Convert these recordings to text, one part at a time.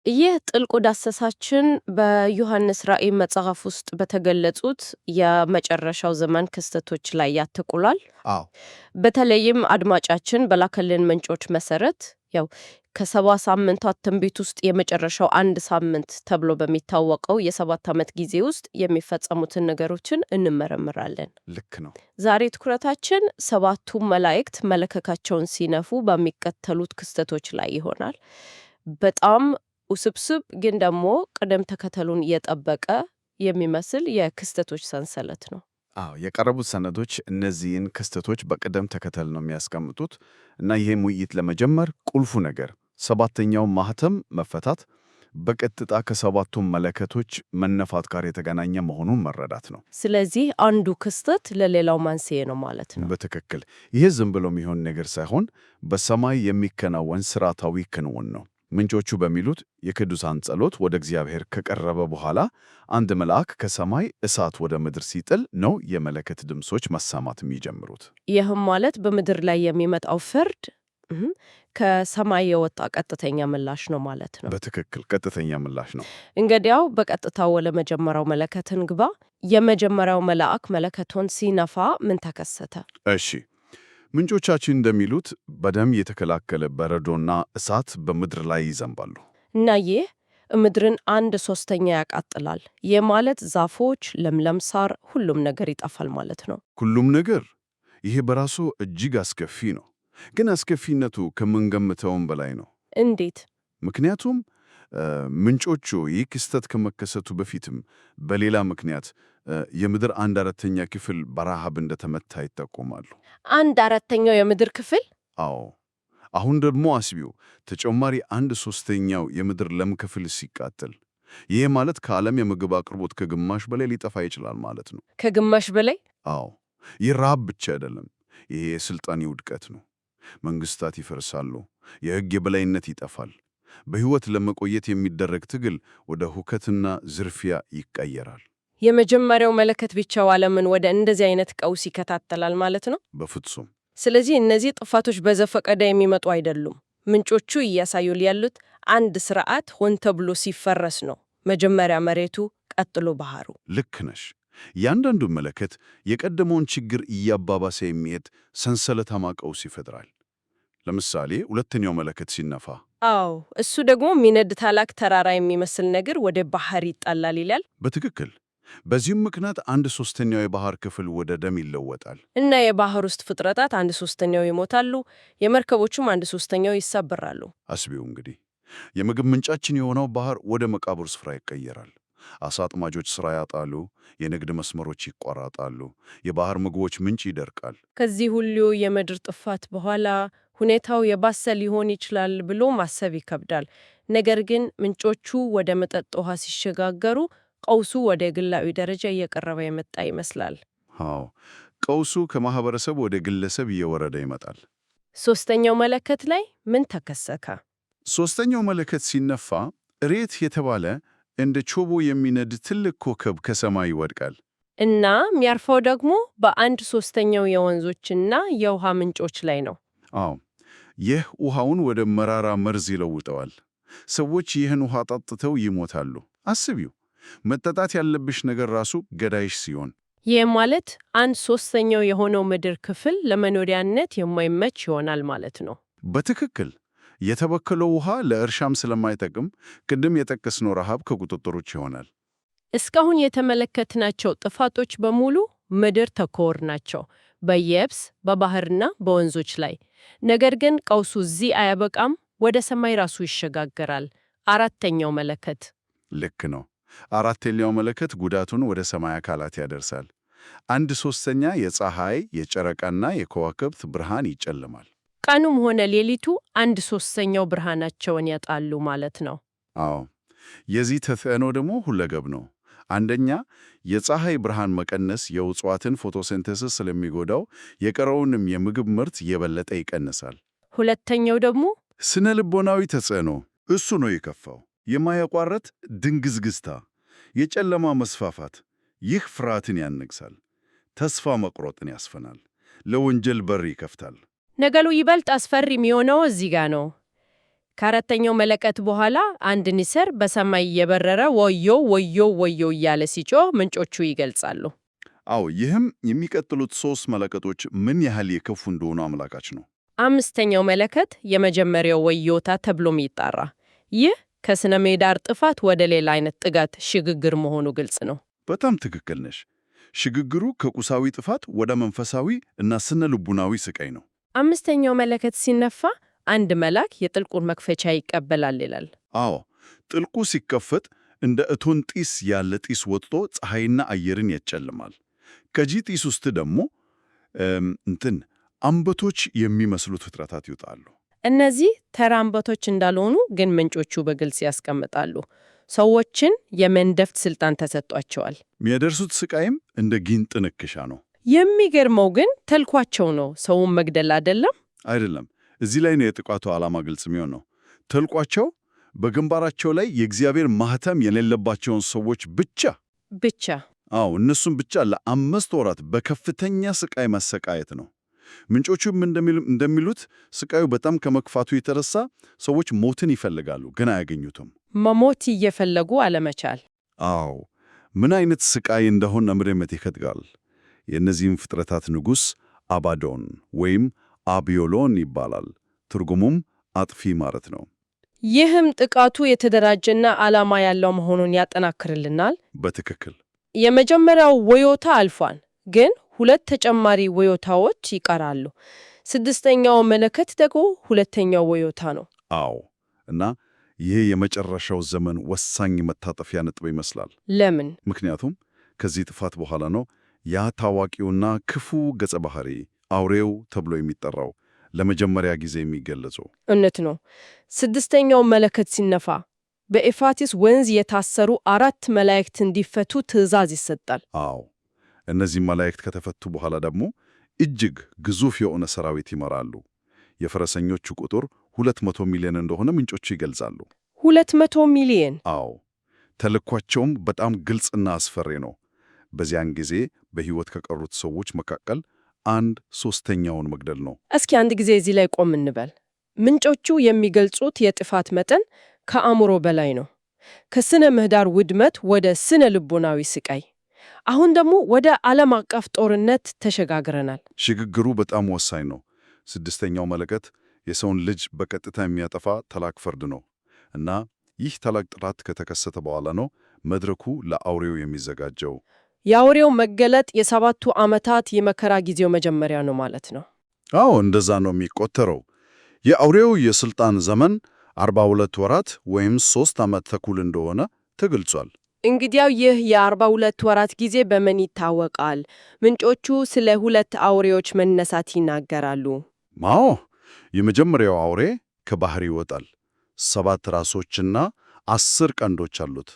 ይህ ጥልቁ ዳሰሳችን በዮሐንስ ራእይ መጽሐፍ ውስጥ በተገለጹት የመጨረሻው ዘመን ክስተቶች ላይ ያተኩራል። አዎ በተለይም አድማጫችን በላከልን ምንጮች መሰረት ያው ከሰባ ሳምንታት ትንቢት ውስጥ የመጨረሻው አንድ ሳምንት ተብሎ በሚታወቀው የሰባት ዓመት ጊዜ ውስጥ የሚፈጸሙትን ነገሮችን እንመረምራለን። ልክ ነው። ዛሬ ትኩረታችን ሰባቱ መላእክት መለከታቸውን ሲነፉ በሚከተሉት ክስተቶች ላይ ይሆናል። በጣም ውስብስብ ግን ደግሞ ቅደም ተከተሉን የጠበቀ የሚመስል የክስተቶች ሰንሰለት ነው። አዎ የቀረቡት ሰነዶች እነዚህን ክስተቶች በቅደም ተከተል ነው የሚያስቀምጡት እና ይህም ውይይት ለመጀመር ቁልፉ ነገር ሰባተኛው ማህተም መፈታት በቀጥታ ከሰባቱም መለከቶች መነፋት ጋር የተገናኘ መሆኑን መረዳት ነው። ስለዚህ አንዱ ክስተት ለሌላው መንስኤ ነው ማለት ነው። በትክክል ይህ ዝም ብሎ የሚሆን ነገር ሳይሆን በሰማይ የሚከናወን ስርዓታዊ ክንውን ነው። ምንጮቹ በሚሉት የቅዱሳን ጸሎት ወደ እግዚአብሔር ከቀረበ በኋላ አንድ መልአክ ከሰማይ እሳት ወደ ምድር ሲጥል ነው የመለከት ድምፆች መሰማት የሚጀምሩት። ይህም ማለት በምድር ላይ የሚመጣው ፍርድ ከሰማይ የወጣ ቀጥተኛ ምላሽ ነው ማለት ነው። በትክክል ቀጥተኛ ምላሽ ነው። እንግዲያው በቀጥታ ወደ መጀመሪያው መለከት እንግባ። የመጀመሪያው መልአክ መለከቱን ሲነፋ ምን ተከሰተ? እሺ ምንጮቻችን እንደሚሉት በደም የተከላከለ በረዶና እሳት በምድር ላይ ይዘንባሉ። እና ይህ ምድርን 1/3 ያቃጥላል። ይህ ማለት ዛፎች፣ ለምለም ሳር፣ ሁሉም ነገር ይጠፋል ማለት ነው። ሁሉም ነገር። ይሄ በራሱ እጅግ አስከፊ ነው። ግን አስከፊነቱ ከምንገምተውም በላይ ነው። እንዴት? ምክንያቱም ምንጮቹ ይህ ክስተት ከመከሰቱ በፊትም በሌላ ምክንያት የምድር 1/4 ክፍል በረሃብ እንደተመታ ይጠቁማሉ። 1/4 የምድር ክፍል? አዎ። አሁን ደግሞ አስቢው ተጨማሪ 1/3 የምድር ለም ክፍል ሲቃጠል፣ ይህ ማለት ከዓለም የምግብ አቅርቦት ከግማሽ በላይ ሊጠፋ ይችላል ማለት ነው። ከግማሽ በላይ? አዎ። ይህ ረሃብ ብቻ አይደለም፣ ይሄ የሥልጣኔ ውድቀት ነው። መንግስታት ይፈርሳሉ፣ የሕግ የበላይነት ይጠፋል። በሕይወት ለመቆየት የሚደረግ ትግል ወደ ሁከትና ዝርፊያ ይቀየራል። የመጀመሪያው መለከት ብቻው ዓለምን ወደ እንደዚህ አይነት ቀውስ ይከታተላል ማለት ነው? በፍጹም። ስለዚህ እነዚህ ጥፋቶች በዘፈቀደ የሚመጡ አይደሉም። ምንጮቹ እያሳዩል ያሉት አንድ ስርዓት ሆን ተብሎ ሲፈረስ ነው። መጀመሪያ መሬቱ፣ ቀጥሎ ባህሩ። ልክ ነሽ። እያንዳንዱ መለከት የቀደመውን ችግር እያባባሰ የሚሄድ ሰንሰለታማ ቀውስ ይፈጥራል። ለምሳሌ ሁለተኛው መለከት ሲነፋ፣ አዎ እሱ ደግሞ የሚነድ ታላቅ ተራራ የሚመስል ነገር ወደ ባህር ይጣላል ይላል። በትክክል። በዚህም ምክንያት 1/3 የባህር ክፍል ወደ ደም ይለወጣል እና የባህር ውስጥ ፍጥረታት 1/3 ይሞታሉ፣ የመርከቦቹም 1/3 ይሰብራሉ። አስቢው እንግዲህ የምግብ ምንጫችን የሆነው ባህር ወደ መቃብር ስፍራ ይቀየራል። አሳ አጥማጆች ሥራ ያጣሉ፣ የንግድ መስመሮች ይቋረጣሉ፣ የባህር ምግቦች ምንጭ ይደርቃል። ከዚህ ሁሉ የምድር ጥፋት በኋላ ሁኔታው የባሰ ሊሆን ይችላል ብሎ ማሰብ ይከብዳል። ነገር ግን ምንጮቹ ወደ መጠጥ ውሃ ሲሸጋገሩ ቀውሱ ወደ ግላዊ ደረጃ እየቀረበ የመጣ ይመስላል። አዎ፣ ቀውሱ ከማህበረሰብ ወደ ግለሰብ እየወረደ ይመጣል። ሦስተኛው መለከት ላይ ምን ተከሰተ? ሦስተኛው መለከት ሲነፋ እሬት የተባለ እንደ ቾቦ የሚነድ ትልቅ ኮከብ ከሰማይ ይወድቃል። እና የሚያርፈው ደግሞ በ1/3 የወንዞችና የውሃ ምንጮች ላይ ነው። አዎ፣ ይህ ውሃውን ወደ መራራ መርዝ ይለውጠዋል። ሰዎች ይህን ውሃ ጠጥተው ይሞታሉ። አስቢው፣ መጠጣት ያለብሽ ነገር ራሱ ገዳይሽ ሲሆን፣ ይህ ማለት 1/3 የሆነው ምድር ክፍል ለመኖሪያነት የማይመች ይሆናል ማለት ነው። በትክክል። የተበከለው ውሃ ለእርሻም ስለማይጠቅም ቅድም የጠቀስነው ረሃብ ከቁጥጥር ውጭ ይሆናል። እስካሁን የተመለከትናቸው ጥፋቶች በሙሉ ምድር ተኮር ናቸው፣ በየብስ በባህርና በወንዞች ላይ። ነገር ግን ቀውሱ እዚህ አያበቃም፣ ወደ ሰማይ ራሱ ይሸጋገራል። አራተኛው መለከት። ልክ ነው። አራተኛው መለከት ጉዳቱን ወደ ሰማይ አካላት ያደርሳል። 1/3 የፀሐይ የጨረቃና የከዋክብት ብርሃን ይጨልማል። ቀኑም ሆነ ሌሊቱ 1/3 ብርሃናቸውን ያጣሉ ማለት ነው። አዎ፣ የዚህ ተጽዕኖ ደግሞ ሁለገብ ነው። አንደኛ፣ የፀሐይ ብርሃን መቀነስ የእጽዋትን ፎቶሲንተሲስ ስለሚጎዳው የቀረውንም የምግብ ምርት የበለጠ ይቀንሳል። ሁለተኛው ደግሞ ስነ ልቦናዊ ተጽዕኖ፣ እሱ ነው የከፋው። የማያቋርጥ ድንግዝግዝታ፣ የጨለማ መስፋፋት። ይህ ፍርሃትን ያነግሳል፣ ተስፋ መቁረጥን ያስፈናል፣ ለወንጀል በር ይከፍታል። ነገሩ ይበልጥ አስፈሪ የሚሆነው እዚህ ጋ ነው። ከአራተኛው መለከት በኋላ አንድ ንስር በሰማይ እየበረረ ወዮ ወዮ ወዮ እያለ ሲጮህ ምንጮቹ ይገልጻሉ። አዎ፣ ይህም የሚቀጥሉት 3 መለከቶች ምን ያህል የከፉ እንደሆኑ አመላካች ነው። አምስተኛው መለከት የመጀመሪያው ወዮታ ተብሎም ይጠራ። ይህ ከስነ ምህዳር ጥፋት ወደ ሌላ አይነት ጥጋት ሽግግር መሆኑ ግልጽ ነው። በጣም ትክክል ነሽ። ሽግግሩ ከቁሳዊ ጥፋት ወደ መንፈሳዊ እና ስነ ልቡናዊ ስቃይ ነው። አምስተኛው መለከት ሲነፋ አንድ መልአክ የጥልቁን መክፈቻ ይቀበላል ይላል። አዎ፣ ጥልቁ ሲከፈት እንደ እቶን ጢስ ያለ ጢስ ወጥቶ ፀሐይና አየርን ያጨልማል። ከዚህ ጢስ ውስጥ ደግሞ አንበቶች የሚመስሉት ፍጥረታት ይወጣሉ። እነዚህ ተራ አንበቶች እንዳልሆኑ ግን ምንጮቹ በግልጽ ያስቀምጣሉ። ሰዎችን የመንደፍት ስልጣን ተሰጥቷቸዋል። የሚያደርሱት ስቃይም እንደ ጊንጥ ንክሻ ነው። የሚገርመው ግን ተልኳቸው ነው፣ ሰውን መግደል አይደለም። አይደለም። እዚህ ላይ ነው የጥቃቱ ዓላማ ግልጽ የሚሆነው። ተልኳቸው በግንባራቸው ላይ የእግዚአብሔር ማህተም የሌለባቸውን ሰዎች ብቻ አዎ፣ እነሱም ብቻ ለ5 ወራት በከፍተኛ ስቃይ መሰቃየት ነው። ምንጮቹም እንደሚሉት ስቃዩ በጣም ከመክፋቱ የተነሳ ሰዎች ሞትን ይፈልጋሉ፣ ግን አያገኙትም። መሞት እየፈለጉ አለመቻል። አዎ፣ ምን አይነት ስቃይ እንደሆነ ምድመት ይከትጋል። የእነዚህም ፍጥረታት ንጉሥ አባዶን ወይም አቢዮሎን ይባላል። ትርጉሙም አጥፊ ማለት ነው። ይህም ጥቃቱ የተደራጀና ዓላማ ያለው መሆኑን ያጠናክርልናል። በትክክል የመጀመሪያው ወዮታ አልፏል፣ ግን 2 ተጨማሪ ወዮታዎች ይቀራሉ። 6ኛው መለከት ደግሞ 2ኛው ወዮታ ነው። አዎ፣ እና ይህ የመጨረሻው ዘመን ወሳኝ መታጠፊያ ነጥብ ይመስላል። ለምን? ምክንያቱም ከዚህ ጥፋት በኋላ ነው ያ ታዋቂውና ክፉ ገጸ ባህሪ አውሬው ተብሎ የሚጠራው ለመጀመሪያ ጊዜ የሚገለጸው። እውነት ነው። 6ኛው መለከት ሲነፋ በኤፍራጥስ ወንዝ የታሰሩ 4 መላእክት እንዲፈቱ ትእዛዝ ይሰጣል። አዎ፣ እነዚህ መላእክት ከተፈቱ በኋላ ደግሞ እጅግ ግዙፍ የሆነ ሰራዊት ይመራሉ። የፈረሰኞቹ ቁጥር 200 ሚሊዮን እንደሆነ ምንጮቹ ይገልጻሉ። 200 ሚሊዮን? አዎ፣ ተልኳቸውም በጣም ግልጽና አስፈሪ ነው። በዚያን ጊዜ በሕይወት ከቀሩት ሰዎች መካከል 1/3ኛውን መግደል ነው። እስኪ አንድ ጊዜ እዚህ ላይ ቆም እንበል። ምንጮቹ የሚገልጹት የጥፋት መጠን ከአእምሮ በላይ ነው። ከስነ ምህዳር ውድመት ወደ ስነ ልቦናዊ ስቃይ፣ አሁን ደግሞ ወደ ዓለም አቀፍ ጦርነት ተሸጋግረናል። ሽግግሩ በጣም ወሳኝ ነው። 6ኛው መለከት የሰውን ልጅ በቀጥታ የሚያጠፋ ታላቅ ፍርድ ነው እና ይህ ታላቅ ጥፋት ከተከሰተ በኋላ ነው መድረኩ ለአውሬው የሚዘጋጀው። የአውሬው መገለጥ የ7ቱ ዓመታት የመከራ ጊዜው መጀመሪያ ነው ማለት ነው። አዎ፣ እንደዛ ነው የሚቆጠረው። የአውሬው የሥልጣን ዘመን 42 ወራት ወይም 3 ዓመት ተኩል እንደሆነ ተገልጿል። እንግዲያው ይህ የ42 ወራት ጊዜ በምን ይታወቃል? ምንጮቹ ስለ 2 አውሬዎች መነሳት ይናገራሉ። አዎ፣ የመጀመሪያው አውሬ ከባህር ይወጣል። 7 ራሶችና 10 ቀንዶች አሉት።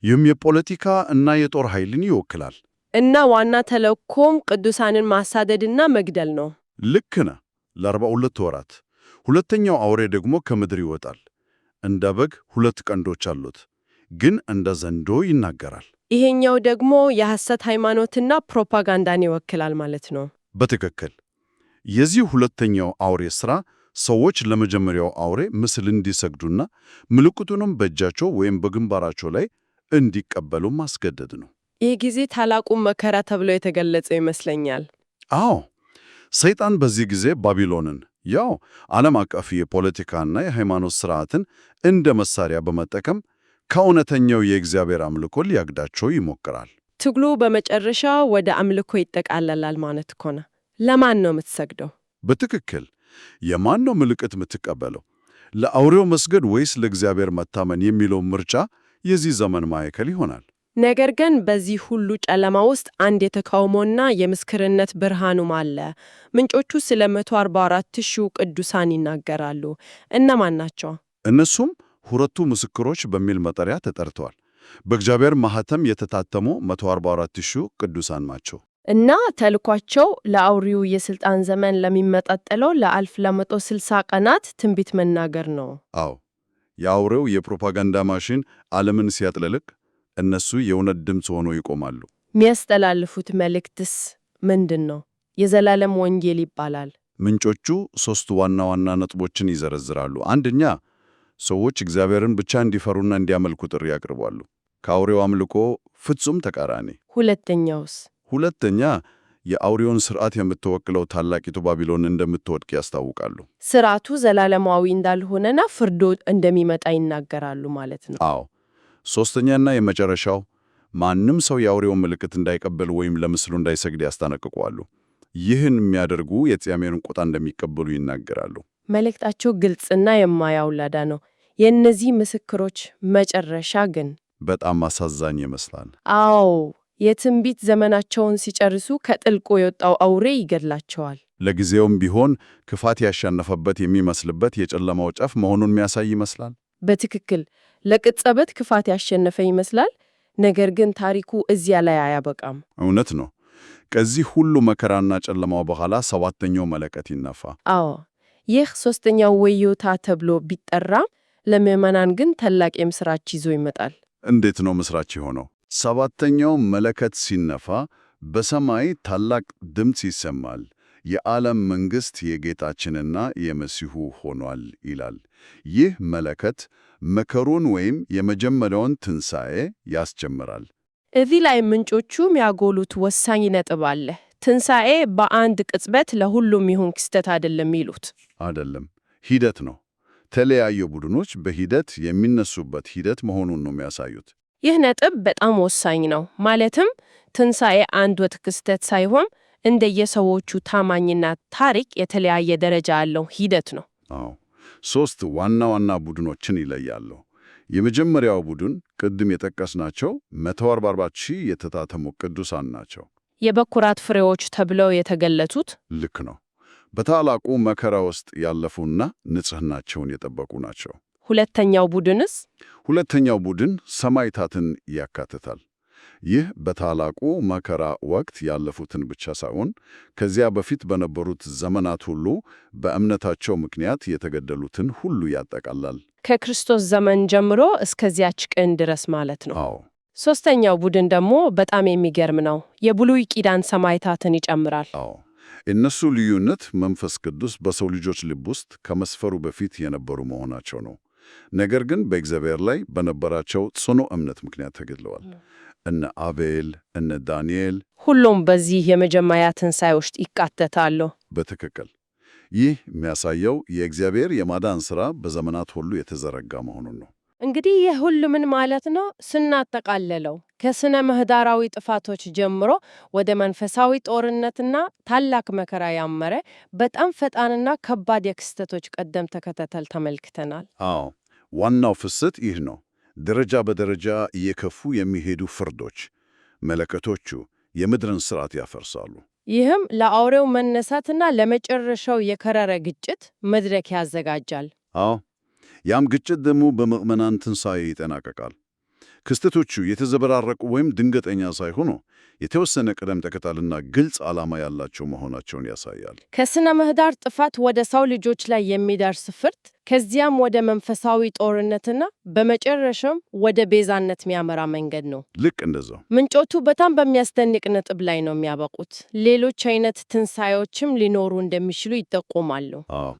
ይህም የፖለቲካ እና የጦር ኃይልን ይወክላል። እና ዋና ተልእኮም ቅዱሳንን ማሳደድና መግደል ነው። ልክ ነህ። ለ42 ወራት። ሁለተኛው አውሬ ደግሞ ከምድር ይወጣል። እንደ በግ 2 ቀንዶች አሉት፣ ግን እንደ ዘንዶ ይናገራል። ይሄኛው ደግሞ የሐሰት ሃይማኖትና ፕሮፓጋንዳን ይወክላል ማለት ነው። በትክክል። የዚህ ሁለተኛው አውሬ ሥራ ሰዎች ለመጀመሪያው አውሬ ምስል እንዲሰግዱና ምልክቱንም በእጃቸው ወይም በግንባራቸው ላይ እንዲቀበሉ ማስገደድ ነው። ይህ ጊዜ ታላቁ መከራ ተብሎ የተገለጸ ይመስለኛል። አዎ፣ ሰይጣን በዚህ ጊዜ ባቢሎንን ያው ዓለም አቀፍ የፖለቲካና የሃይማኖት ሥርዓትን እንደ መሳሪያ በመጠቀም ከእውነተኛው የእግዚአብሔር አምልኮ ሊያግዳቸው ይሞክራል። ትግሉ በመጨረሻ ወደ አምልኮ ይጠቃለላል ማለት እኮ ነው። ለማን ነው የምትሰግደው? በትክክል። የማን ነው ምልክት የምትቀበለው? ለአውሬው መስገድ ወይስ ለእግዚአብሔር መታመን የሚለው ምርጫ የዚህ ዘመን ማዕከል ይሆናል። ነገር ግን በዚህ ሁሉ ጨለማ ውስጥ አንድ የተቃውሞና የምስክርነት ብርሃኑም አለ። ምንጮቹ ስለ 144,000 ቅዱሳን ይናገራሉ። እነማን ናቸው? እነሱም ሁለቱ ምስክሮች በሚል መጠሪያ ተጠርተዋል። በእግዚአብሔር ማኅተም የተታተሙ 144,000 ቅዱሳን ናቸው። እና ተልኳቸው ለአውሬው የሥልጣን ዘመን ለሚመጣጠለው ለ160 ቀናት ትንቢት መናገር ነው። አዎ፣ የአውሬው የፕሮፓጋንዳ ማሽን ዓለምን ሲያጥለቅልቅ እነሱ የእውነት ድምፅ ሆነው ይቆማሉ። የሚያስተላልፉት መልእክትስ ምንድን ነው? የዘላለም ወንጌል ይባላል። ምንጮቹ 3 ዋና ዋና ነጥቦችን ይዘረዝራሉ። አንደኛ፣ ሰዎች እግዚአብሔርን ብቻ እንዲፈሩና እንዲያመልኩ ጥሪ ያቀርባሉ። ከአውሬው አምልኮ ፍጹም ተቃራኒ። ሁለተኛውስ? ሁለተኛ የአውሬውን ሥርዓት የምትወክለው ታላቂቱ ባቢሎን እንደምትወድቅ ያስታውቃሉ። ስርዓቱ ዘላለማዊ እንዳልሆነና ፍርዶ እንደሚመጣ ይናገራሉ ማለት ነው። አዎ። ሦስተኛና የመጨረሻው ማንም ሰው የአውሬውን ምልክት እንዳይቀበል ወይም ለምስሉ እንዳይሰግድ ያስጠነቅቋሉ። ይህን የሚያደርጉ የእግዚአብሔርን ቁጣ እንደሚቀበሉ ይናገራሉ። መልእክታቸው ግልጽና የማያውላዳ ነው። የእነዚህ ምስክሮች መጨረሻ ግን በጣም አሳዛኝ ይመስላል። አዎ፣ የትንቢት ዘመናቸውን ሲጨርሱ ከጥልቁ የወጣው አውሬ ይገድላቸዋል። ለጊዜውም ቢሆን ክፋት ያሸነፈበት የሚመስልበት የጨለማው ጫፍ መሆኑን የሚያሳይ ይመስላል። በትክክል ለቅጽበት ክፋት ያሸነፈ ይመስላል። ነገር ግን ታሪኩ እዚያ ላይ አያበቃም። እውነት ነው። ከዚህ ሁሉ መከራና ጨለማው በኋላ ሰባተኛው መለከት ይነፋ። አዎ፣ ይህ ሦስተኛው ወዮታ ተብሎ ቢጠራም ለምዕመናን ግን ታላቅ የምሥራች ይዞ ይመጣል። እንዴት ነው ምስራች የሆነው? ሰባተኛው መለከት ሲነፋ በሰማይ ታላቅ ድምፅ ይሰማል። የዓለም መንግሥት የጌታችንና የመሲሁ ሆኗል ይላል። ይህ መለከት መከሩን ወይም የመጀመሪያውን ትንሣኤ ያስጀምራል። እዚህ ላይ ምንጮቹ የሚያጎሉት ወሳኝ ነጥብ አለ። ትንሣኤ በአንድ ቅጽበት ለሁሉም ይሁን ክስተት አይደለም ይሉት። አይደለም፣ ሂደት ነው። ተለያዩ ቡድኖች በሂደት የሚነሱበት ሂደት መሆኑን ነው የሚያሳዩት። ይህ ነጥብ በጣም ወሳኝ ነው። ማለትም ትንሣኤ አንድ ወጥ ክስተት ሳይሆን እንደየሰዎቹ ታማኝነት ታሪክ የተለያየ ደረጃ ያለው ሂደት ነው። አዎ፣ ሦስት ዋና ዋና ቡድኖችን ይለያሉ። የመጀመሪያው ቡድን ቅድም የጠቀስናቸው 144,000 የተታተሙ ቅዱሳን ናቸው። የበኩራት ፍሬዎች ተብለው የተገለጹት ልክ ነው። በታላቁ መከራ ውስጥ ያለፉና ንጽሕናቸውን የጠበቁ ናቸው። ሁለተኛው ቡድንስ? ሁለተኛው ቡድን ሰማዕታትን ያካትታል። ይህ በታላቁ መከራ ወቅት ያለፉትን ብቻ ሳይሆን ከዚያ በፊት በነበሩት ዘመናት ሁሉ በእምነታቸው ምክንያት የተገደሉትን ሁሉ ያጠቃልላል። ከክርስቶስ ዘመን ጀምሮ እስከዚያች ቀን ድረስ ማለት ነው። አዎ። ሦስተኛው ቡድን ደግሞ በጣም የሚገርም ነው። የብሉይ ኪዳን ሰማዕታትን ይጨምራል። አዎ። እነሱ ልዩነት መንፈስ ቅዱስ በሰው ልጆች ልብ ውስጥ ከመስፈሩ በፊት የነበሩ መሆናቸው ነው። ነገር ግን በእግዚአብሔር ላይ በነበራቸው ጽኑ እምነት ምክንያት ተገድለዋል። እነ አቤል፣ እነ ዳንኤል ሁሉም በዚህ የመጀመሪያ ትንሣኤ ውስጥ ይካተታሉ። በትክክል። ይህ የሚያሳየው የእግዚአብሔር የማዳን ሥራ በዘመናት ሁሉ የተዘረጋ መሆኑን ነው። እንግዲህ ይህ ሁሉ ምን ማለት ነው? ስናጠቃልለው ከሥነ ምህዳራዊ ጥፋቶች ጀምሮ ወደ መንፈሳዊ ጦርነትና ታላቅ መከራ ያመረ በጣም ፈጣንና ከባድ የክስተቶች ቅደም ተከተል ተመልክተናል። አዎ፣ ዋናው ፍሰት ይህ ነው። ደረጃ በደረጃ እየከፉ የሚሄዱ ፍርዶች፣ መለከቶቹ የምድርን ሥርዓት ያፈርሳሉ። ይህም ለአውሬው መነሳትና ለመጨረሻው የከረረ ግጭት መድረክ ያዘጋጃል። አዎ፣ ያም ግጭት ደግሞ በምዕመናን ትንሣኤ ይጠናቀቃል። ክስተቶቹ የተዘበራረቁ ወይም ድንገተኛ ሳይሆኑ የተወሰነ ቅደም ተከተልና ግልጽ ዓላማ ያላቸው መሆናቸውን ያሳያል። ከሥነ ምህዳር ጥፋት ወደ ሰው ልጆች ላይ የሚደርስ ፍርድ፣ ከዚያም ወደ መንፈሳዊ ጦርነትና በመጨረሻም ወደ ቤዛነት የሚያመራ መንገድ ነው። ልክ እንደዛው ምንጮቹ በጣም በሚያስደንቅ ነጥብ ላይ ነው የሚያበቁት። ሌሎች አይነት ትንሣኤዎችም ሊኖሩ እንደሚችሉ ይጠቁማሉ።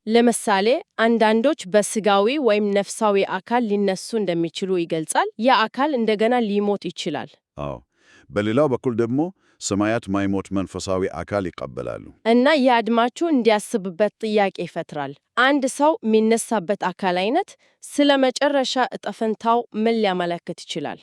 ለምሳሌ አንዳንዶች በስጋዊ ወይም ነፍሳዊ አካል ሊነሱ እንደሚችሉ ይገልጻል። ያ አካል እንደገና ሊሞት ይችላል። አዎ። በሌላው በኩል ደግሞ ሰማያት ማይሞት መንፈሳዊ አካል ይቀበላሉ። እና የአድማቹ እንዲያስብበት ጥያቄ ይፈጥራል። አንድ ሰው የሚነሳበት አካል አይነት ስለ መጨረሻ ዕጣ ፈንታው ምን ሊያመለክት ይችላል?